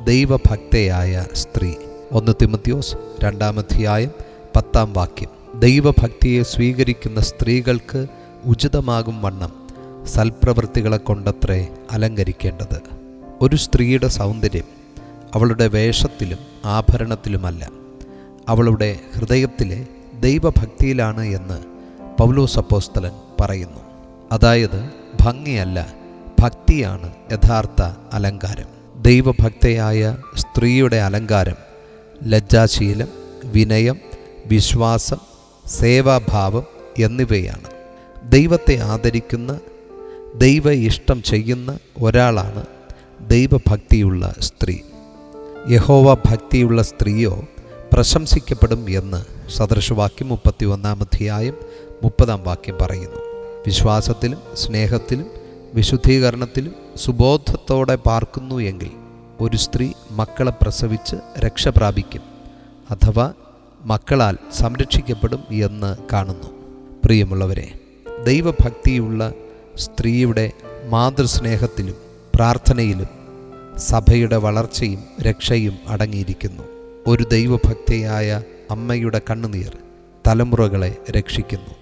ദൈവഭക്തയായ സ്ത്രീ. 1 തിമോഥെയോസ് 2:10 ദൈവഭക്തിയെ സ്വീകരിക്കുന്ന സ്ത്രീകൾക്ക് ഉചിതമാകും വണ്ണം സൽപ്രവൃത്തികളെ കൊണ്ടത്രേ അലങ്കരിക്കേണ്ടത്. ഒരു സ്ത്രീയുടെ സൗന്ദര്യം അവളുടെ വേഷത്തിലും ആഭരണത്തിലുമല്ല, അവളുടെ ഹൃദയത്തിലെ ദൈവഭക്തിയിലാണ് എന്ന് പൗലോസ് അപ്പോസ്തലൻ പറയുന്നു. അതായത് ഭംഗിയല്ല, ഭക്തിയാണ് യഥാർത്ഥ അലങ്കാരം. ദൈവഭക്തയായ സ്ത്രീയുടെ അലങ്കാരം ലജ്ജാശീലം, വിനയം, വിശ്വാസം, സേവാഭാവം എന്നിവയാണ്. ദൈവത്തെ ആദരിക്കുന്ന, ദൈവ ഇഷ്ടം ചെയ്യുന്ന ഒരാളാണ് ദൈവഭക്തിയുള്ള സ്ത്രീ. യഹോവ ഭക്തിയുള്ള സ്ത്രീയോ പ്രശംസിക്കപ്പെടും എന്ന് സദൃശവാക്യം 31:30 പറയുന്നു. വിശ്വാസത്തിലും സ്നേഹത്തിലും വിശുദ്ധീകരണത്തിലും സുബോധത്തോടെ പാർക്കുന്നു എങ്കിൽ ഒരു സ്ത്രീ മക്കളെ പ്രസവിച്ച് രക്ഷ പ്രാപിക്കും, അഥവാ മക്കളാൽ സംരക്ഷിക്കപ്പെടും എന്ന് കാണുന്നു. പ്രിയമുള്ളവരെ, ദൈവഭക്തിയുള്ള സ്ത്രീയുടെ മാതൃസ്നേഹത്തിലും പ്രാർത്ഥനയിലും സഭയുടെ വളർച്ചയും രക്ഷയും അടങ്ങിയിരിക്കുന്നു. ഒരു ദൈവഭക്തയായ അമ്മയുടെ കണ്ണുനീർ തലമുറകളെ രക്ഷിക്കുന്നു.